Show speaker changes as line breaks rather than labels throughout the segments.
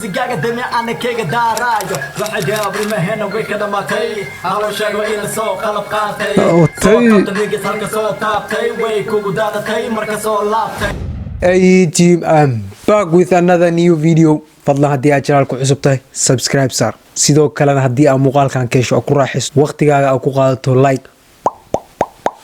زجاجة دمي أنا كيك دارايو واحد يا أبري ما هنا ويكذا ما تي هلو شايو إلى سوق قلب قاتي سوق تبيجي سالك سوق تابتي ويكو دادا تي مركز سوق لابتي.
Hey team, I'm back with another new video. فضلا هدي أجرالكو عصبتاي سبسكرايب صار سيدو كلنا هدي مقال كان كيشو أكو راحس وقتي أكو قادتو لايك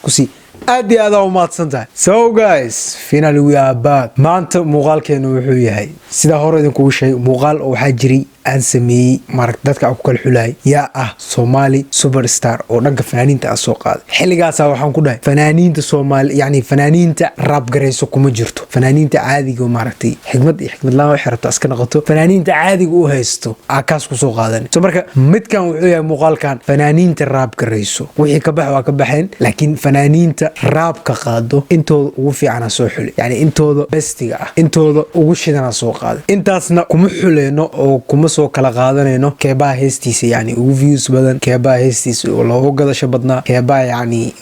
كسي أدي هذا وما تصنتها. So guys finally we are back. ما أنت مقال كأنه وحوي هاي سيدا هوردين كل شيء مقال أو حجري أنسمي مارك دتك أو كل حلاي يا صومالي سوبر ستار أو نقف فنانين تأسوق هذا حلقة قاسا وحن كده فنانين الصومال يعني فنانين راب جريسو كمجرتو فنانين عادي جو ماركتي حكمة الله وحرت أسكن قطو فنانين عادي جو هيستو عكاس كسوق هذا سمرك مت كان وحوي مقال كان فنانين راب جريسو وحي كبح وكبحين لكن فنانين راب كقادو انتو وفي عنا سوحلي يعني انتو بستيجا انتو وشينا سوق هذا انت أصلا كمحلينو أو كمس soo kala qaadanayno keebaa heestiisa yani ugu views badan keebaa heestiisa oo loogu gadasho badnaa keebaa yani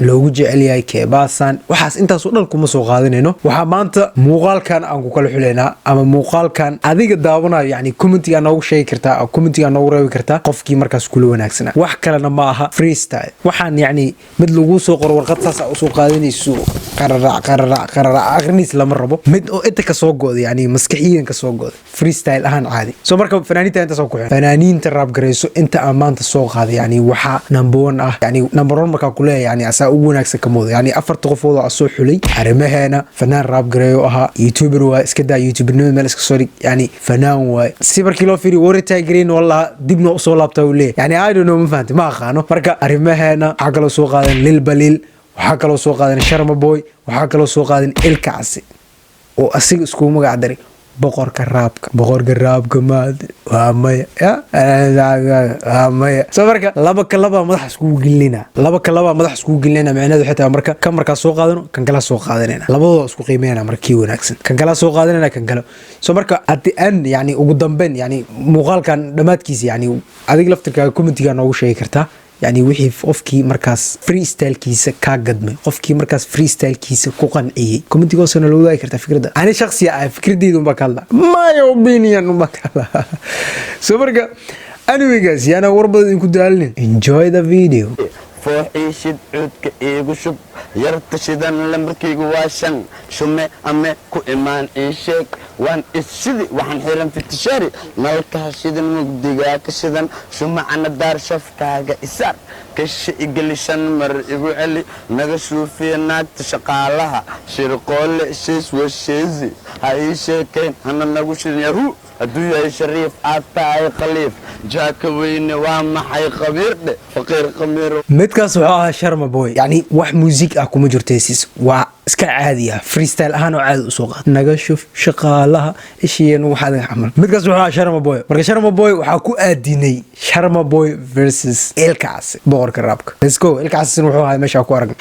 loogu jecel yahay keebaasan waxaas intaas oo dhan kuma soo qaadanayno waxa maanta muuqaalkan aan ku kala xuleynaa ama muuqaalkan adiga daawanayo yani commentiga noogu sheegi kartaa oo commentiga noogu reebi kartaa qofkii markaas kula wanaagsan wax kale ma aha freestyle waxaan yani mid lagu soo qoro warqad saas oo soo qaadanayso qarara aqrinis lama rabo mid oo inta ka soo goodo yani maskaxiyan ka soo goodo freestyle ahaan caadi soo marka فنانين أنت سوق حين فنانين تراب جريسو أنت أمان تسوق هذا يعني وحى نمبر يعني نمبر 1 مركا كلها يعني أساء نكسة كمود يعني أفر تغفوض على الصوح حلي حرمه هنا فنان راب جريو أها يوتيوبر واسكدا يوتيوبر نوع مالك سوري يعني فنان وسيبر كيلو فيري وريتا جرين والله دبنا أصول أبتولي يعني I don't know ما فهمت ما خانو مركا حرمه هنا حكلو سوق هذا للبليل وحكلو سوق هذا شرم بوي وحكلو سوق هذا الكعسي وأسيق سكومو قاعدري بقر كرابك ما وامي يا امي سفرك لبا مدح اسكو جلينا مدح اسكو جلينا معناته حتى marka kan marka soo qaadano kan kala soo qaadanayna labadoo isku qiimeeyna markii wanaagsan kan kala soo qaadanayna kan kala soo marka at the end yani ugu dambeyn yani muuqaalkan dhamaadkiisa yani adiga laftirka commentiga noogu sheegi kartaa يعني وحي قفكي مركز فريستايل كيسه كاقدمي قفكي مركز فريستايل كيسه كوقنعيه كومنتي قوسنا لو ذاكر فكرة ده أنا شخصيا فكرة دي دون بكلا ما يوبيني أنو بكلا سوبرجا anyway guys يعني وربط إنكم دالين enjoy the video
فوحي شد عودك إيغو شب يرتشدن لمركيغو واشن شمي أمي كو إيمان إيشيك وان إسشدي وحن حيرم في التشاري مالكها شدن مقدقا كشدن شمي عنا دار شفتاقا إسار كش إيقلشان مر إيغو علي نغشو في ناك تشقالها شيرقول إشيس وشيزي هاي شيكين هنا نغشين يهو الدنيا شريف عطاي خليف جاك وين وام حي خبير فقير قمير
متكاس وحاها شرم بوي يعني wax music ah kuma jirtaysis waa iska caadi ah freestyle ahaan oo caadi u soo qaad naga shuf shaqaalaha ishiyeen waxa amal midkaas waxa sharma boy marka sharma boy waxa ku aadinay sharma boy versus elkaas boqorka raabka let's go elkaas wuxuu ahaa meesha ku arag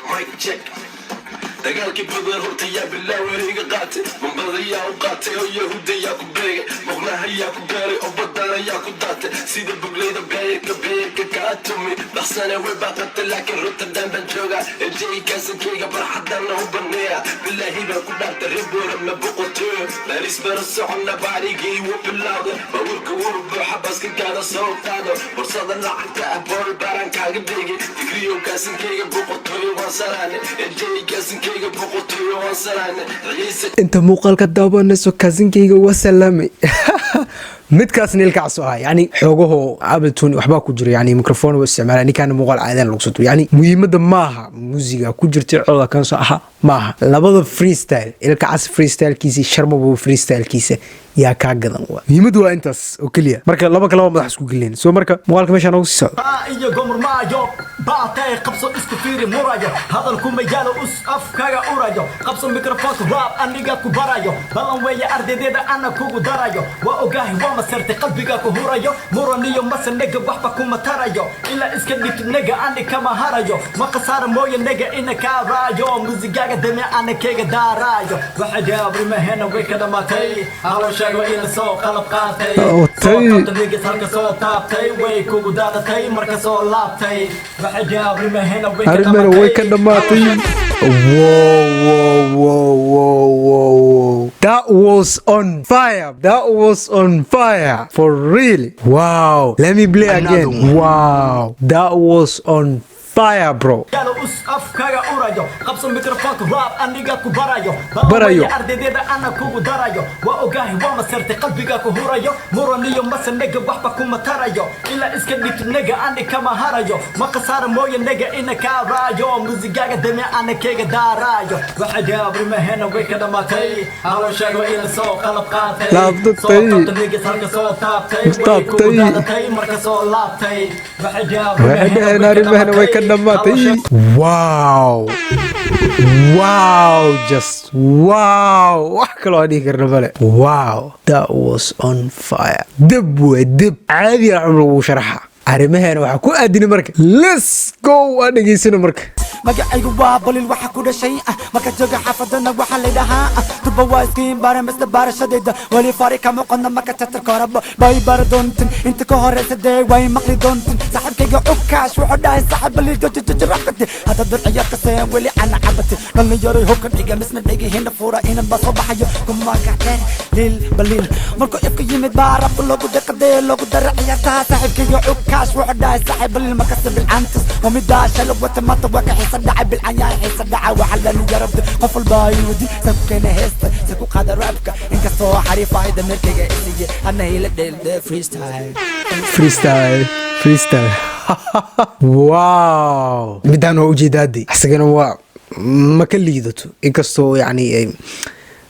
dagaalkii badan horta yaa bilaaway iga qaatay mambalaya u qaatay oo yahuudiya ku beegay maqlaha yaa ku beeray oo badana yaa ku daatay sida bugleyda beerka ka tumi baxsana way baaqatay laakiin Rotterdam baan joogaa ejay kaasankeyga barxadan loo baneeya billahi baan ku dhaartay riboora ma boqoto baaris bara soconna baarigii wuu bilowday bawrka wuu buuxa baska gaada soo qaado fursada lacagta ah bool baran kaaga dhigay digriyo kaasankeyga boqoto waan salaanay ejay kaasankeyga
انت موقالك دابانيسو كازنكيغا وسلامي midkaas nilkaas ah yani xoogaho abeltuni waxba ku jiro yani microphone oo isticmaalay ninkan muuqaal caadan lagu soo yani muhiimada maaha musiga ku jirtay codka kan soo aha maaha labada freestyle ilkaas freestyle kiisi sharmabo freestyle kiisa yaa ka gadan waa muhiimadu waa intaas oo kaliya marka laba kala madax isku gelin soo marka muuqaalka meesha noogu soo
iyo gomar maayo baatay qabso isku fiiri murayo hadalku ma yaalo us afkaga urayo qabso microphone rap aniga ku barayo balan weeye ardadeeda ana kugu darayo waa ogahay waa masartay qalbiga ku hurayo muraniyo masanaga waxba kuma tarayo ila iska dhigto naga ani kama harayo ma qasaar mooye naga ina ka raayo musiga demi ana kega darayo waxa jaabri ma hena way ka dhamatay halo sheego in soo qalab qaatay taniga halka soo taabtay way kugu daadatay marka soo laabtay waxa jaabri ma hena way ka dhamatay
Whoa. That was on fire. That was on fire. For real. Wow. Let me play again. Wow. That was on fire, bro.
Yalo us afkaga urayo qabso microphone rap aniga ku barayo ardayda ana kugu darayo wa ogahay wa masirta qalbiga ku hurayo muraniyo masanaga waxba kuma tarayo ila iska dhignaga ani kama harayo ma qasar mooye naga ina ka raayo musigaga demi ana kega darayo waxa jaabri ma hena way ka dhamatay halo sheego ila soo qalab qaatay taniga halka soo taabtay kugu daadatay marka soo laabtay waxa jaabri ma hena way ka
Wow. Wow. Just wow. Wow. That was on fire. Dib عادي عمره شرحها arrimaheena waxa ku aadini marka let's go adeegsano marka
magacaygu waa balil waxa ku dhashay marka jooga xafadana waxa la dhahaa tuba waa iskiin baran basta barashadayda wali fari kama qonna marka tatar korabo bay baradontin inta ka horeysay way maqli doontin saxibkayga ukaash wuxuu dhahay saxib balil jajajajraqti hada dad ciyaarka seen wali ana cabati dhalin yaray hubka dhiga misna dhigi hina fuura inan ba soo baxayo kuma kacay lil balil marka ifka yimid baarab loogu dhaqday loogu daray ciyaarta saxibkayga ukaash wuxuu dhahay saxib balil marka sabil antas ومداش لو وتمط وقع يصدع بالعيان يصدع وعلى الجرب قفل بايودي سكن هست سكو قادر رابك انك سو حريفه اذا مركه اسيه انا هي
فري ستايل واو بدان وجدادي حسنا waa ma ka liidato inkastoo yani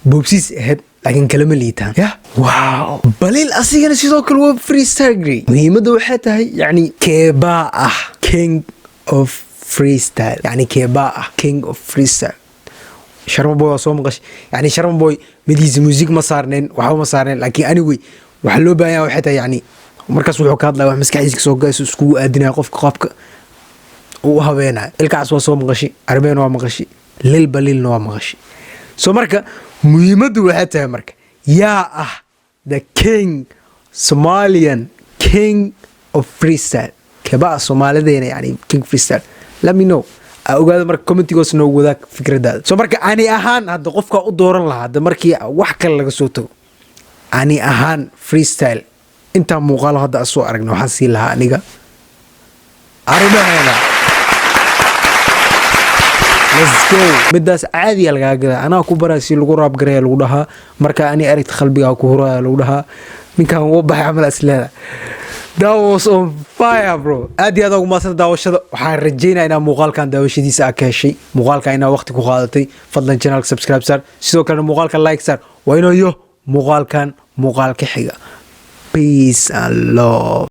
boobsis ahayd laakiin kalama liitaan ya wow balil asigana sidoo kale waa freestyle muhiimadu waxay tahay yani keebaa ah king of freestyle يعني كيبا king of freestyle شرم بوي soo maqash يعني شرم بوي مديز موسيقى ما صارنين waxa ma saarneen laakiin anyway waxa loo baahan yahay xitaa yani markaas wuxuu ka hadlaa wax maskaxdiisa soo gaayso isku aadinaa qofka qofka uu habeenay ilkaas waa soo maqashi arbeen waa maqashi lil balilna waa maqashi soo marka muhiimadu waxay tahay marka yaa the king Somalian king of freestyle كبا Soomaalideen yani king freestyle let me know ogaada marka commentigoos noo wadaag fikradaada soo marka ani ahaan hadda qofka u dooran lahaa hadda markii wax kale laga soo tago ani ahaan freestyle inta muuqaal hadda soo aragno waxaan sii lahaa aniga arrimaheena let's go midaas caadi laga gada ana ku baraasi lagu raab gareey lagu dhahaa marka ani aragti qalbiga ku horaa lagu dhahaa ninkan uu baxay amal asleeda that was on fire bro aad iyo aad ugu maasan daawashada waxaan rajeynayaa in muuqaalkan daawashadiisa aad ka heshay muuqaalka ina waqti ku qaadatay fadlan channel subscribe sar sidoo kale muuqaalka like sar waa inoo muuqaalkan muuqaalka xiga peace and love